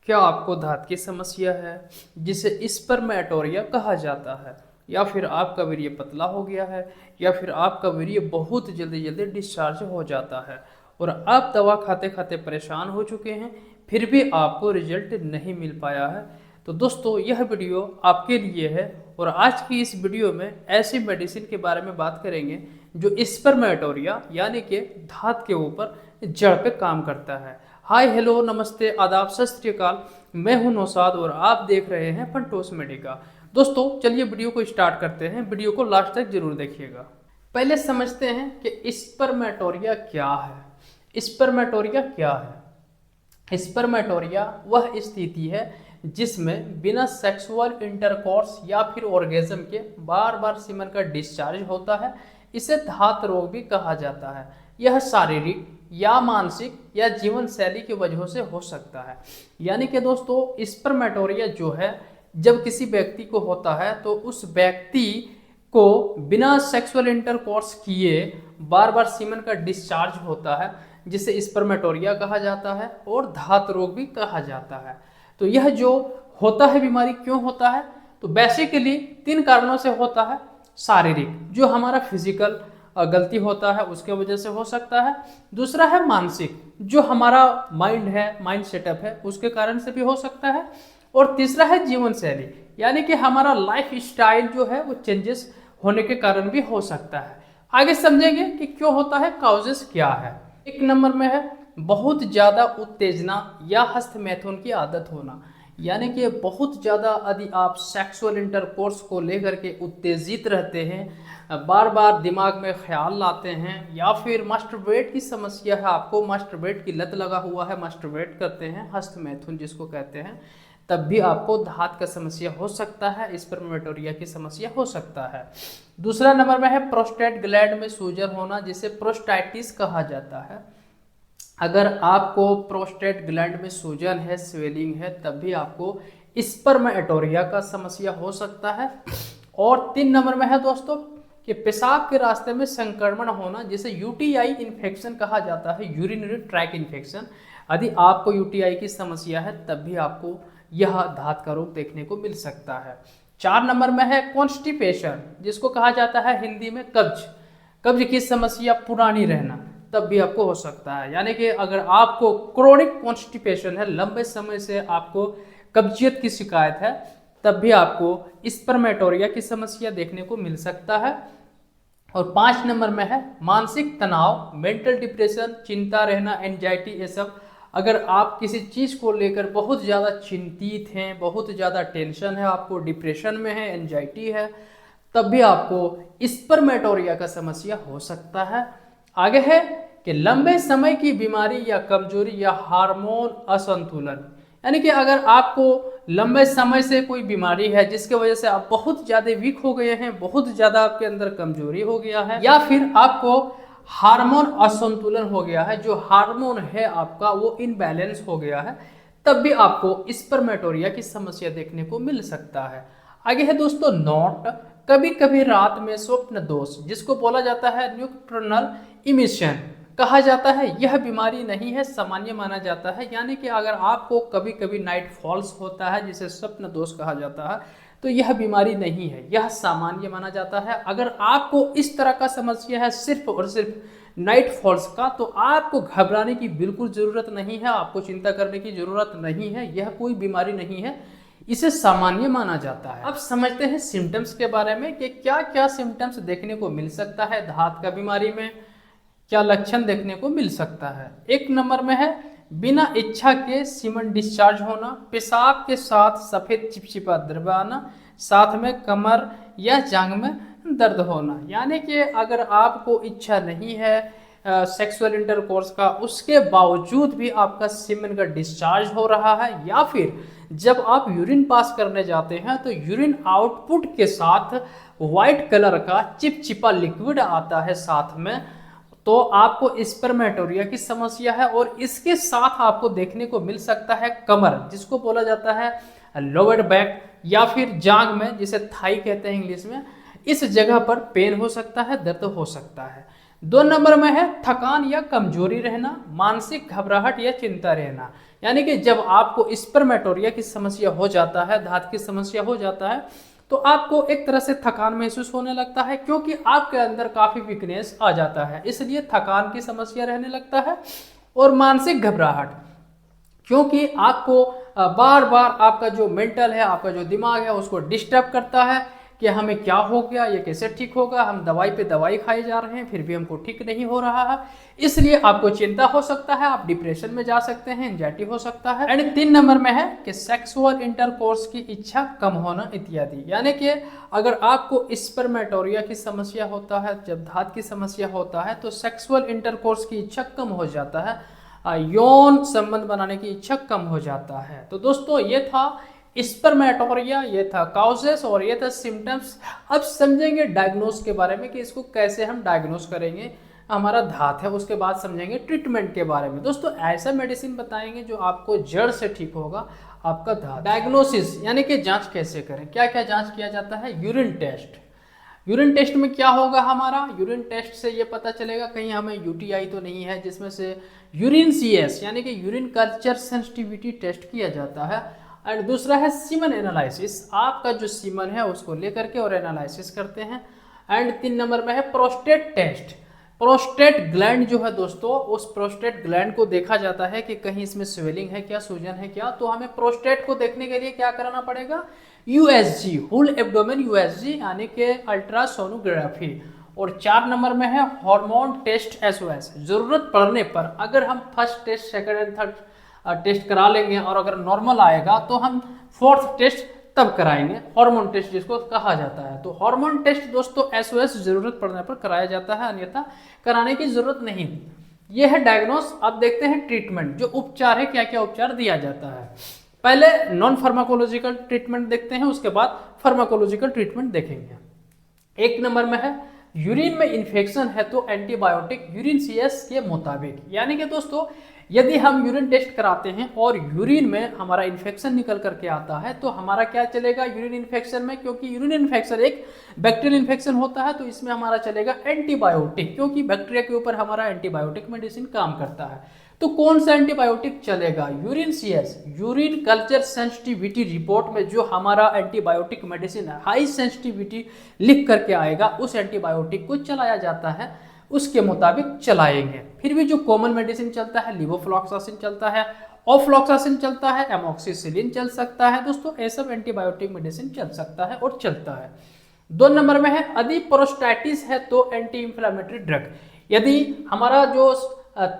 क्या आपको दांत की समस्या है जिसे स्पर्मेटोरिया कहा जाता है, या फिर आपका वीर्य पतला हो गया है, या फिर आपका वीर्य बहुत जल्दी जल्दी डिस्चार्ज हो जाता है और आप दवा खाते खाते परेशान हो चुके हैं, फिर भी आपको रिजल्ट नहीं मिल पाया है? तो दोस्तों, यह वीडियो आपके लिए है और आज की इस वीडियो में ऐसी मेडिसिन के बारे में बात करेंगे जो स्पर्मेटोरिया यानी कि दांत के ऊपर जड़ पे काम करता है। हाय हेलो नमस्ते आदाब सत श्री अकाल, मैं हूं नौसाद और आप देख रहे हैं फंटोस मेडिका। दोस्तों चलिए वीडियो को स्टार्ट करते हैं, वीडियो को लास्ट तक जरूर देखिएगा। पहले समझते हैं कि स्पर्मेटोरिया क्या है। स्पर्मेटोरिया क्या है? स्पर्मेटोरिया वह स्थिति है जिसमें बिना सेक्सुअल इंटरकोर्स या फिर ऑर्गेज्म के बार बार सीमन का डिस्चार्ज होता है। इसे धात रोग भी कहा जाता है। यह शारीरिक या मानसिक या जीवन शैली की वजह से हो सकता है। यानी कि दोस्तों, स्पर्मेटोरिया जो है जब किसी व्यक्ति को होता है तो उस व्यक्ति को बिना सेक्सुअल इंटरकोर्स किए बार बार सीमन का डिस्चार्ज होता है, जिसे स्पर्मेटोरिया कहा जाता है और धात रोग भी कहा जाता है। तो यह जो होता है बीमारी क्यों होता है? तो बेसिकली 3 कारणों से होता है। शारीरिक, जो हमारा फिजिकल गलती होता है उसके वजह से हो सकता है। दूसरा है मानसिक, जो हमारा माइंड है, माइंड सेटअप है, उसके कारण से भी हो सकता है। और तीसरा है जीवन शैली, यानी कि हमारा लाइफ स्टाइल जो है वो चेंजेस होने के कारण भी हो सकता है। आगे समझेंगे कि क्यों होता है, काउजेस क्या है। 1 नंबर में है बहुत ज़्यादा उत्तेजना या हस्तमैथुन की आदत होना, यानी कि बहुत ज़्यादा यदि आप सेक्सुअल इंटरकोर्स को लेकर के उत्तेजित रहते हैं, बार बार दिमाग में ख्याल लाते हैं, या फिर मास्टरबेट की समस्या है, आपको मास्टरबेट की लत लगा हुआ है, मास्टरबेट करते हैं, हस्तमैथुन जिसको कहते हैं, तब भी आपको दांत का समस्या हो सकता है, स्पर्मेटोरिया की समस्या हो सकता है। दूसरा नंबर में है प्रोस्टेट ग्लैंड में सूजन होना, जिसे प्रोस्टाइटिस कहा जाता है। अगर आपको प्रोस्टेट ग्लैंड में सूजन है, स्वेलिंग है, तब भी आपको स्पर्मेटोरिया का समस्या हो सकता है। और 3 नंबर में है दोस्तों कि पेशाब के रास्ते में संक्रमण होना, जिसे यूटीआई इन्फेक्शन कहा जाता है, यूरिनरी ट्रैक इन्फेक्शन। यदि आपको यूटीआई की समस्या है तब भी आपको यह दांत का रोग देखने को मिल सकता है। 4 नंबर में है कॉन्स्टिपेशन, जिसको कहा जाता है हिंदी में कब्ज। कब्ज की समस्या पुरानी रहना, तब भी आपको हो सकता है। यानी कि अगर आपको क्रोनिक कॉन्स्टिपेशन है, लंबे समय से आपको कब्जियत की शिकायत है, तब भी आपको स्पर्मेटोरिया की समस्या देखने को मिल सकता है। और 5 नंबर में है मानसिक तनाव, मेंटल डिप्रेशन, चिंता रहना, एंजाइटी, ये सब। अगर आप किसी चीज़ को लेकर बहुत ज़्यादा चिंतित हैं, बहुत ज़्यादा टेंशन है, आपको डिप्रेशन में है, एंजाइटी है, तब भी आपको स्पर्मेटोरिया का समस्या हो सकता है। आगे है कि लंबे समय की बीमारी या कमजोरी या हार्मोन असंतुलन, यानी कि अगर आपको लंबे समय से कोई बीमारी है जिसके वजह से आप बहुत ज़्यादा वीक हो गए हैं, बहुत ज़्यादा आपके अंदर कमजोरी हो गया है, या फिर आपको हार्मोन असंतुलन हो गया है, जो हार्मोन है आपका वो इनबैलेंस हो गया है, तब भी आपको स्पर्मेटोरिया की समस्या देखने को मिल सकता है। आगे है दोस्तों नोट, कभी कभी रात में स्वप्न दोष, जिसको बोला जाता है न्यूक्टर्नल इमिशन कहा जाता है। यह बीमारी नहीं है, सामान्य माना जाता है। यानी कि अगर आपको कभी कभी नाइट फॉल्स होता है, जिसे स्वप्न दोष कहा जाता है, तो यह बीमारी नहीं है, यह सामान्य माना जाता है। अगर आपको इस तरह का समस्या है सिर्फ और सिर्फ नाइट फॉल्स का, तो आपको घबराने की बिल्कुल ज़रूरत नहीं है, आपको चिंता करने की ज़रूरत नहीं है, यह कोई बीमारी नहीं है, इसे सामान्य माना जाता है। अब समझते हैं सिम्टम्स के बारे में कि क्या क्या सिम्टम्स देखने को मिल सकता है दांत का बीमारी में, क्या लक्षण देखने को मिल सकता है। 1 नंबर में है बिना इच्छा के सीमन डिस्चार्ज होना, पेशाब के साथ सफेद चिपचिपा द्रव आना, साथ में कमर या जांघ में दर्द होना। यानी कि अगर आपको इच्छा नहीं है सेक्सुअल इंटरकोर्स का, उसके बावजूद भी आपका सीमन का डिस्चार्ज हो रहा है, या फिर जब आप यूरिन पास करने जाते हैं तो यूरिन आउटपुट के साथ व्हाइट कलर का चिपचिपा लिक्विड आता है साथ में, तो आपको स्पर्मेटोरिया की समस्या है। और इसके साथ आपको देखने को मिल सकता है कमर, जिसको बोला जाता है लोअर बैक, या फिर जांघ में, जिसे थाई कहते हैं इंग्लिश में, इस जगह पर पेन हो सकता है, दर्द हो सकता है। 2 नंबर में है थकान या कमजोरी रहना, मानसिक घबराहट या चिंता रहना, यानी कि जब आपको स्पर्मेटोरिया की समस्या हो जाता है, धात की समस्या हो जाता है, तो आपको एक तरह से थकान महसूस होने लगता है, क्योंकि आपके अंदर काफी वीकनेस आ जाता है, इसलिए थकान की समस्या रहने लगता है। और मानसिक घबराहट, क्योंकि आपको बार बार आपका जो मेंटल है, आपका जो दिमाग है, उसको डिस्टर्ब करता है कि हमें क्या हो गया, ये कैसे ठीक होगा, हम दवाई पे दवाई खाए जा रहे हैं फिर भी हमको ठीक नहीं हो रहा है, इसलिए आपको चिंता हो सकता है, आप डिप्रेशन में जा सकते हैं, एंजाइटी हो सकता है। एंड 3 नंबर में है कि सेक्सुअल इंटरकोर्स की इच्छा कम होना इत्यादि। यानी कि अगर आपको स्पर्मेटोरिया की समस्या होता है, जब धात की समस्या होता है, तो सेक्सुअल इंटरकोर्स की इच्छा कम हो जाता है, यौन संबंध बनाने की इच्छा कम हो जाता है। तो दोस्तों ये था स्पर्मेटोरिया, ये था काउजेस और ये था सिम्टम्स। अब समझेंगे डायग्नोस के बारे में कि इसको कैसे हम डायग्नोस करेंगे, हमारा धात है, उसके बाद समझेंगे ट्रीटमेंट के बारे में। दोस्तों ऐसा मेडिसिन बताएंगे जो आपको जड़ से ठीक होगा आपका धात। डायग्नोसिस यानी कि जांच कैसे करें, क्या क्या जांच किया जाता है। यूरिन टेस्ट, यूरिन टेस्ट में क्या होगा हमारा, यूरिन टेस्ट से ये पता चलेगा कहीं हमें यूटीआई तो नहीं है, जिसमें से यूरिन सीएस यानी कि यूरिन कल्चर सेंसिटिविटी टेस्ट किया जाता है। एंड दूसरा है सीमन एनालिसिस, आपका जो सीमन है उसको लेकर के और एनालिसिस करते हैं। एंड 3 नंबर में है प्रोस्टेट टेस्ट, प्रोस्टेट ग्लैंड जो है दोस्तों, उस प्रोस्टेट ग्लैंड को देखा जाता है कि कहीं इसमें स्वेलिंग है क्या, सूजन है क्या। तो हमें प्रोस्टेट को देखने के लिए क्या कराना पड़ेगा, यूएसजी, होल एब्डोमेन यूएसजी यानी कि अल्ट्रासोनोग्राफी। और 4 नंबर में है हार्मोन टेस्ट एसओएस, जरूरत पड़ने पर अगर हम first test, second and third test करा लेंगे और अगर नॉर्मल आएगा तो हम 4th टेस्ट तब कराएंगे, हार्मोन टेस्ट जिसको कहा जाता है। तो हार्मोन टेस्ट दोस्तों एसओएस जरूरत पड़ने पर कराया जाता है, अन्यथा कराने की जरूरत नहीं। यह है डायग्नोस। अब देखते हैं ट्रीटमेंट, जो उपचार है, क्या क्या उपचार दिया जाता है। पहले नॉन फार्माकोलॉजिकल ट्रीटमेंट देखते हैं, उसके बाद फार्माकोलॉजिकल ट्रीटमेंट देखेंगे। 1 नंबर में है यूरिन में इन्फेक्शन है तो एंटीबायोटिक यूरिन सीएस के मुताबिक। यानी कि दोस्तों यदि हम यूरिन टेस्ट कराते हैं और यूरिन में हमारा इन्फेक्शन निकल करके आता है तो हमारा क्या चलेगा यूरिन इन्फेक्शन में, क्योंकि यूरिन इन्फेक्शन एक बैक्टीरियल इन्फेक्शन होता है, तो इसमें हमारा चलेगा एंटीबायोटिक, क्योंकि बैक्टीरिया के ऊपर हमारा एंटीबायोटिक मेडिसिन काम करता है। तो कौन सा एंटीबायोटिक चलेगा, urine CS, urine culture sensitivity report में जो हमारा एंटीबायोटिक मेडिसिन है, हाई सेंसिटिविटी लिख करके आएगा, उस एंटीबायोटिक को चलाया जाता है, उसके मुताबिक चलाएंगे। फिर भी जो कॉमन मेडिसिन चलता है, लिवोफ्लॉक्सासिन चलता है, ऑफ्लॉक्सासिन चलता है, एमोक्सिसिलिन चल सकता है दोस्तों, ये सब एंटीबायोटिक मेडिसिन चल सकता है और चलता है। 2 नंबर में है यदि प्रोस्टेटिस है तो एंटी इंफ्लेमेटरी ड्रग। यदि हमारा जो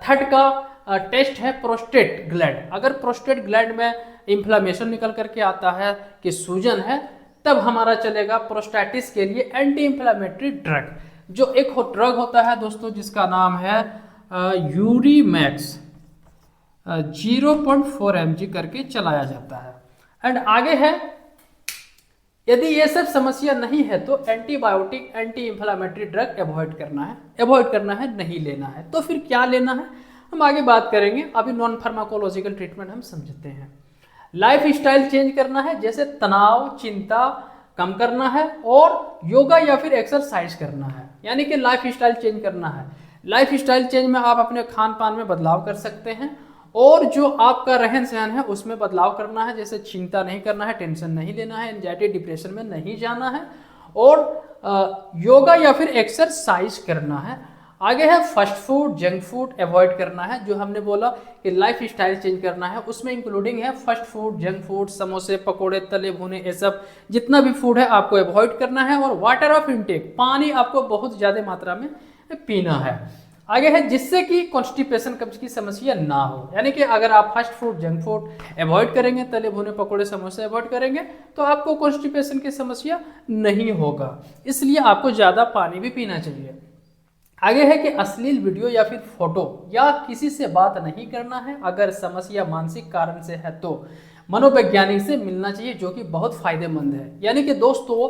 थर्ड का टेस्ट है प्रोस्टेट ग्लैंड, अगर प्रोस्टेट ग्लैंड में इंफ्लेमेशन निकल करके आता है कि सूजन है, तब हमारा चलेगा प्रोस्टेटिस के लिए एंटी इंफ्लेमेटरी ड्रग। जो एक ड्रग होता है दोस्तों जिसका नाम है यूरीमैक्स, 0.4 mg करके चलाया जाता है। एंड आगे है यदि ये सब समस्या नहीं है तो antibiotic anti inflammatory drug avoid करना है, नहीं लेना है। तो फिर क्या लेना है हम आगे बात करेंगे, अभी नॉन फार्माकोलॉजिकल ट्रीटमेंट हम समझते हैं। लाइफ स्टाइल चेंज करना है, जैसे तनाव, चिंता कम करना है और योगा या फिर एक्सरसाइज करना है, यानी कि लाइफ स्टाइल चेंज करना है। लाइफ स्टाइल चेंज में आप अपने खान पान में बदलाव कर सकते हैं और जो आपका रहन सहन है उसमें बदलाव करना है, जैसे चिंता नहीं करना है, टेंशन नहीं लेना है, एंजाइटी डिप्रेशन में नहीं जाना है और योगा या फिर एक्सरसाइज करना है। आगे है fast food, junk food avoid करना है। जो हमने बोला कि लाइफ स्टाइल चेंज करना है उसमें इंक्लूडिंग है फास्ट फूड, जंक फूड, समोसे, पकोड़े, तले भुने, ये सब जितना भी फूड है आपको अवॉइड करना है। और वाटर ऑफ इनटेक, पानी आपको बहुत ज़्यादा मात्रा में पीना है। आगे है जिससे कि कॉन्स्टिपेशन, कब्ज की समस्या ना हो, यानी कि अगर आप fast food, junk food avoid करेंगे, तले भुने पकोड़े, समोसे अवॉइड करेंगे तो आपको कॉन्स्टिपेशन की समस्या नहीं होगा, इसलिए आपको ज़्यादा पानी भी पीना चाहिए। आगे है कि अश्लील वीडियो या फिर फोटो या किसी से बात नहीं करना है। अगर समस्या मानसिक कारण से है तो मनोवैज्ञानिक से मिलना चाहिए, जो कि बहुत फायदेमंद है। यानी कि दोस्तों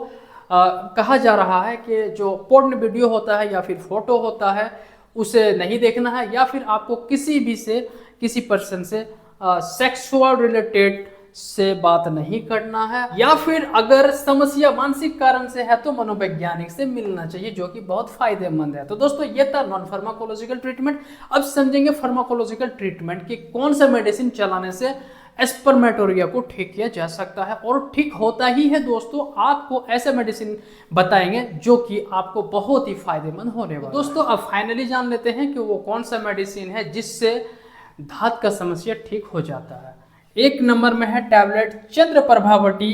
कहा जा रहा है कि जो पोर्न वीडियो होता है या फिर फोटो होता है उसे नहीं देखना है, या फिर आपको किसी पर्सन से सेक्सुअल रिलेटेड से बात नहीं करना है, या फिर अगर समस्या मानसिक कारण से है तो मनोवैज्ञानिक से मिलना चाहिए, जो कि बहुत फायदेमंद है। तो दोस्तों ये था नॉन फार्माकोलॉजिकल ट्रीटमेंट। अब समझेंगे फार्माकोलॉजिकल ट्रीटमेंट कि कौन सा मेडिसिन चलाने से स्पर्मेटोरिया को ठीक किया जा सकता है, और ठीक होता ही है दोस्तों। आपको ऐसे मेडिसिन बताएंगे जो कि आपको बहुत ही फायदेमंद होने वाला है। दोस्तों अब फाइनली जान लेते हैं कि वो कौन सा मेडिसिन है जिससे दांत का समस्या ठीक हो जाता है। एक नंबर में है टैबलेट चंद्र प्रभावटी।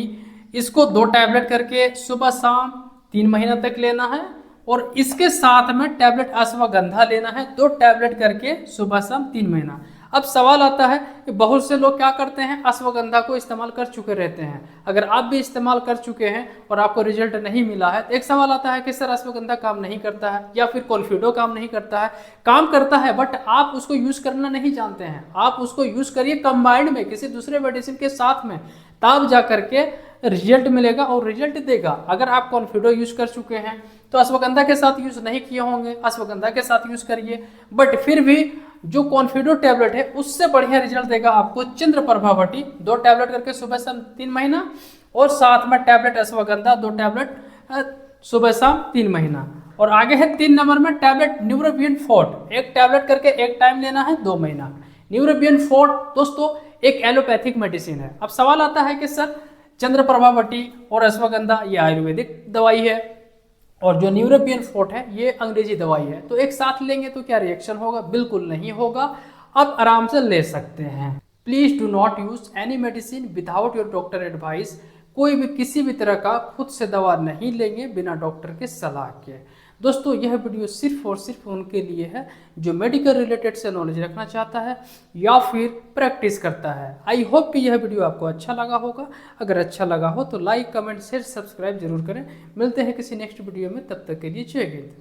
इसको 2 टैबलेट करके सुबह शाम 3 महीना तक लेना है, और इसके साथ में टैबलेट अश्वगंधा लेना है, 2 टैबलेट करके सुबह शाम 3 महीना। अब सवाल आता है कि बहुत से लोग क्या करते हैं, अश्वगंधा को इस्तेमाल कर चुके रहते हैं। अगर आप भी इस्तेमाल कर चुके हैं और आपको रिजल्ट नहीं मिला है तो एक सवाल आता है कि सर अश्वगंधा काम नहीं करता है, या फिर कॉन्फिडो काम नहीं करता है। काम करता है बट आप उसको यूज करना नहीं जानते हैं। आप उसको यूज करिए कंबाइंड में किसी दूसरे मेडिसिन के साथ में, तब जा करके रिजल्ट मिलेगा और रिजल्ट देगा। अगर आप कॉन्फिडो यूज कर चुके हैं तो अश्वगंधा के साथ यूज नहीं किए होंगे, अश्वगंधा के साथ यूज करिए, बट फिर भी जो कॉन्फिडो टैबलेट है उससे बढ़िया रिजल्ट देगा आपको चंद्र प्रभावटी। 2 टैबलेट करके सुबह शाम 3 महीना, और साथ में टैबलेट अश्वगंधा 2 टैबलेट सुबह शाम 3 महीना। और आगे है 3 नंबर में टैबलेट न्यूरोबियन फोर्ट। 1 टैबलेट करके 1 टाइम लेना है 2 महीना। न्यूरोबियन फोर्ट दोस्तों एक एलोपैथिक मेडिसिन है। अब सवाल आता है कि सर चंद्र प्रभावटी और अश्वगंधा ये आयुर्वेदिक दवाई है, और जो न्यूरोबियन फोर्ट है ये अंग्रेजी दवाई है, तो एक साथ लेंगे तो क्या रिएक्शन होगा? बिल्कुल नहीं होगा। अब आराम से ले सकते हैं। Please do not use any medicine without your doctor advice. कोई भी किसी भी तरह का खुद से दवा नहीं लेंगे बिना डॉक्टर के सलाह के। दोस्तों यह वीडियो सिर्फ और सिर्फ उनके लिए है जो मेडिकल रिलेटेड से नॉलेज रखना चाहता है या फिर प्रैक्टिस करता है। आई होप कि यह वीडियो आपको अच्छा लगा होगा। अगर अच्छा लगा हो तो लाइक, कमेंट, शेयर, सब्सक्राइब जरूर करें। मिलते हैं किसी नेक्स्ट वीडियो में, तब तक के लिए जय हिंद।